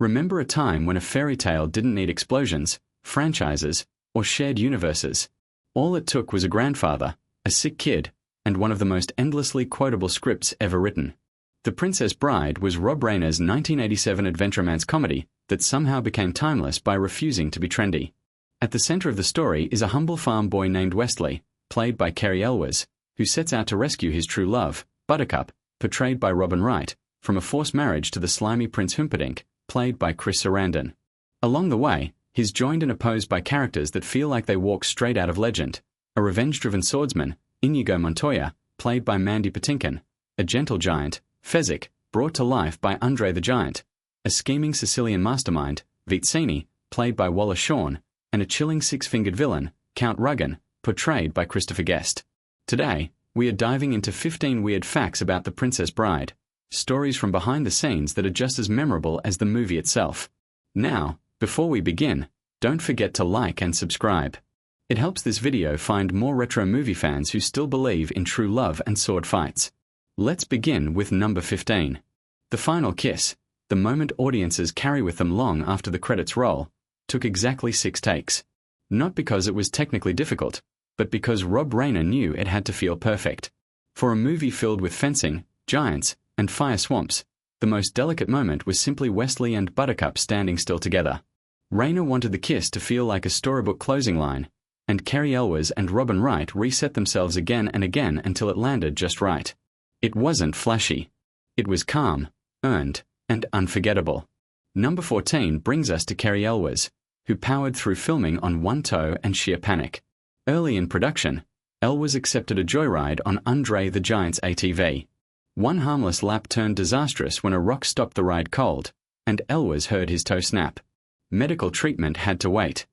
Remember a time when a fairy tale didn't need explosions, franchises, or shared universes? All it took was a grandfather, a sick kid, and one of the most endlessly quotable scripts ever written. The Princess Bride was Rob Reiner's 1987 adventure romance comedy that somehow became timeless by refusing to be trendy. At the center of the story is a humble farm boy named Westley, played by Cary Elwes, who sets out to rescue his true love, Buttercup, portrayed by Robin Wright, from a forced marriage to the slimy Prince Humperdinck, played by Chris Sarandon. Along the way, he's joined and opposed by characters that feel like they walk straight out of legend: a revenge-driven swordsman, Inigo Montoya, played by Mandy Patinkin; a gentle giant, Fezzik, brought to life by Andre the Giant; a scheming Sicilian mastermind, Vizzini, played by Wallace Shawn; and a chilling six-fingered villain, Count Ruggin, portrayed by Christopher Guest. Today, we are diving into 15 weird facts about The Princess Bride, stories from behind the scenes that are just as memorable as the movie itself. Now, before we begin, don't forget to like and subscribe. It helps this video find more retro movie fans who still believe in true love and sword fights. Let's begin with number 15. The final kiss, the moment audiences carry with them long after the credits roll, took exactly 6 takes. Not because it was technically difficult, but because Rob Reiner knew it had to feel perfect. For a movie filled with fencing, giants, and fire swamps, the most delicate moment was simply Westley and Buttercup standing still together. Reiner wanted the kiss to feel like a storybook closing line, and Cary Elwes and Robin Wright reset themselves again and again until it landed just right. It wasn't flashy. It was calm, earned, and unforgettable. Number 14 brings us to Cary Elwes, who powered through filming on one toe and sheer panic. Early in production, Elwes accepted a joyride on Andre the Giant's ATV. One harmless lap turned disastrous when a rock stopped the ride cold, and Elwes heard his toe snap. Medical treatment had to wait.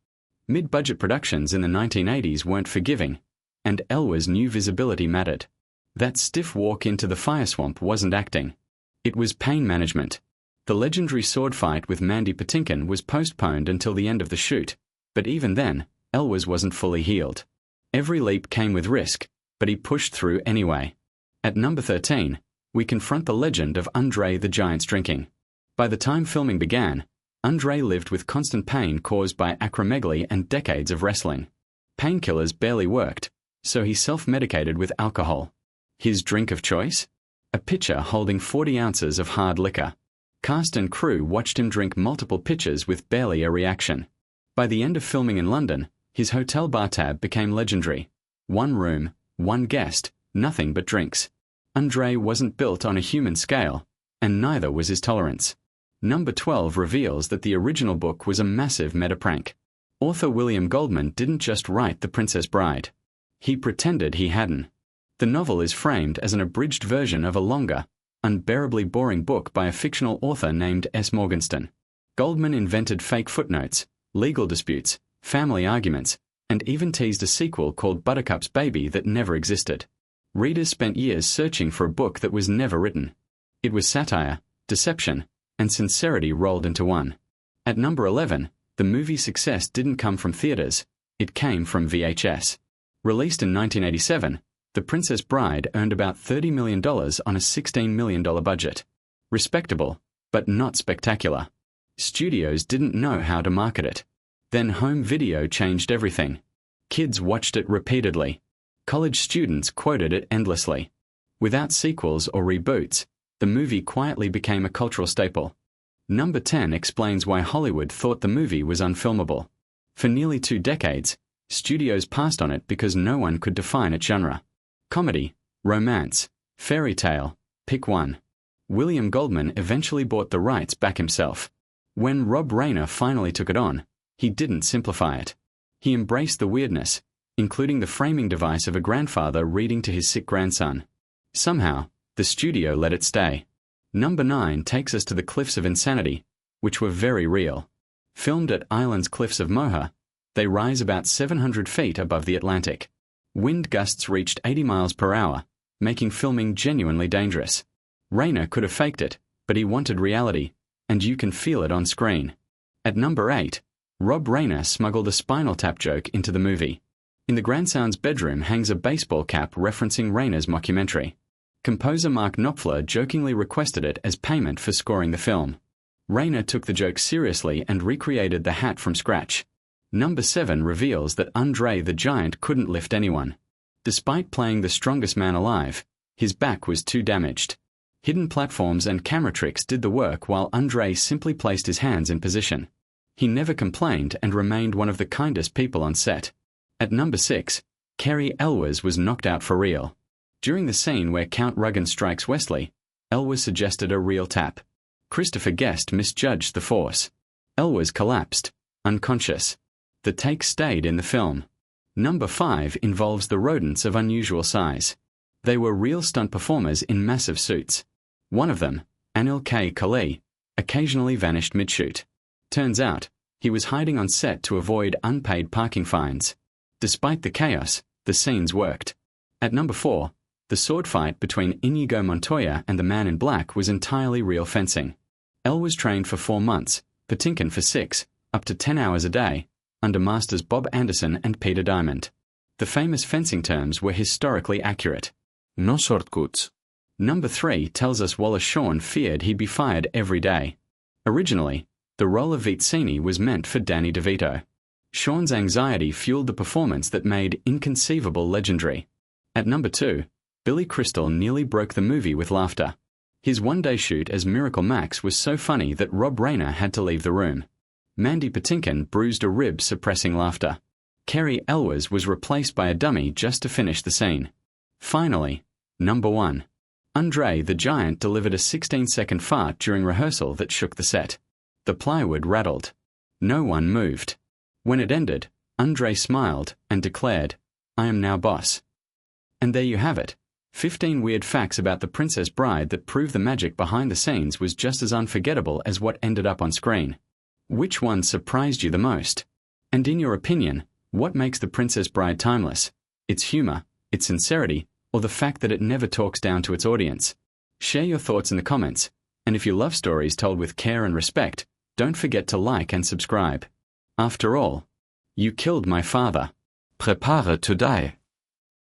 Mid-budget productions in the 1980s weren't forgiving, and Elwes knew visibility mattered. That stiff walk into the fire swamp wasn't acting. It was pain management. The legendary sword fight with Mandy Patinkin was postponed until the end of the shoot, but even then, Elwes wasn't fully healed. Every leap came with risk, but he pushed through anyway. At number 13, we confront the legend of Andre the Giant's drinking. By the time filming began, Andre lived with constant pain caused by acromegaly and decades of wrestling. Painkillers barely worked, so he self-medicated with alcohol. His drink of choice? A pitcher holding 40 ounces of hard liquor. Cast and crew watched him drink multiple pitchers with barely a reaction. By the end of filming in London, his hotel bar tab became legendary. One room, one guest, nothing but drinks. Andre wasn't built on a human scale, and neither was his tolerance. Number 12 reveals that the original book was a massive meta-prank. Author William Goldman didn't just write The Princess Bride. He pretended he hadn't. The novel is framed as an abridged version of a longer, unbearably boring book by a fictional author named S. Morgenstern. Goldman invented fake footnotes, legal disputes, family arguments, and even teased a sequel called Buttercup's Baby that never existed. Readers spent years searching for a book that was never written. It was satire, deception, and sincerity rolled into one. At number 11, the movie's success didn't come from theaters, it came from VHS. Released in 1987, The Princess Bride earned about $30 million on a $16 million budget. Respectable, but not spectacular. Studios didn't know how to market it. Then home video changed everything. Kids watched it repeatedly. College students quoted it endlessly. Without sequels or reboots, the movie quietly became a cultural staple. Number 10 explains why Hollywood thought the movie was unfilmable. For nearly 2 decades, studios passed on it because no one could define its genre. Comedy, romance, fairy tale, pick one. William Goldman eventually bought the rights back himself. When Rob Reiner finally took it on, he didn't simplify it. He embraced the weirdness, including the framing device of a grandfather reading to his sick grandson. Somehow, the studio let it stay. Number 9 takes us to the Cliffs of Insanity, which were very real. Filmed at Island's Cliffs of Moher, they rise about 700 feet above the Atlantic. Wind gusts reached 80 miles per hour, making filming genuinely dangerous. Reiner could have faked it, but he wanted reality, and you can feel it on screen. At number 8, Rob Reiner smuggled a Spinal Tap joke into the movie. In the grandson's bedroom hangs a baseball cap referencing Reiner's mockumentary. Composer Mark Knopfler jokingly requested it as payment for scoring the film. Rayner took the joke seriously and recreated the hat from scratch. Number 7 reveals that Andre the Giant couldn't lift anyone. Despite playing the strongest man alive, his back was too damaged. Hidden platforms and camera tricks did the work while Andre simply placed his hands in position. He never complained and remained one of the kindest people on set. At number 6, Cary Elwes was knocked out for real. During the scene where Count Ruggin strikes Wesley, Elwes suggested a real tap. Christopher Guest misjudged the force. Elwes collapsed, unconscious. The take stayed in the film. Number 5 involves the rodents of unusual size. They were real stunt performers in massive suits. One of them, Anil K. Kali, occasionally vanished mid-shoot. Turns out, he was hiding on set to avoid unpaid parking fines. Despite the chaos, the scenes worked. At number 4, the sword fight between Inigo Montoya and the Man in Black was entirely real fencing. Elwes trained for 4 months, Patinkin for 6, up to 10 hours a day, under masters Bob Anderson and Peter Diamond. The famous fencing terms were historically accurate. No shortcuts. Number 3 tells us Wallace Shawn feared he'd be fired every day. Originally, the role of Vizzini was meant for Danny DeVito. Shawn's anxiety fueled the performance that made Inconceivable legendary. At number 2, Billy Crystal nearly broke the movie with laughter. His one-day shoot as Miracle Max was so funny that Rob Reiner had to leave the room. Mandy Patinkin bruised a rib suppressing laughter. Cary Elwes was replaced by a dummy just to finish the scene. Finally, number 1. Andre the Giant delivered a 16-second fart during rehearsal that shook the set. The plywood rattled. No one moved. When it ended, Andre smiled and declared, "I am now boss." And there you have it. 15 weird facts about The Princess Bride that prove the magic behind the scenes was just as unforgettable as what ended up on screen. Which one surprised you the most? And in your opinion, what makes The Princess Bride timeless? Its humor, its sincerity, or the fact that it never talks down to its audience? Share your thoughts in the comments, and if you love stories told with care and respect, don't forget to like and subscribe. After all, you killed my father. Prepare to die.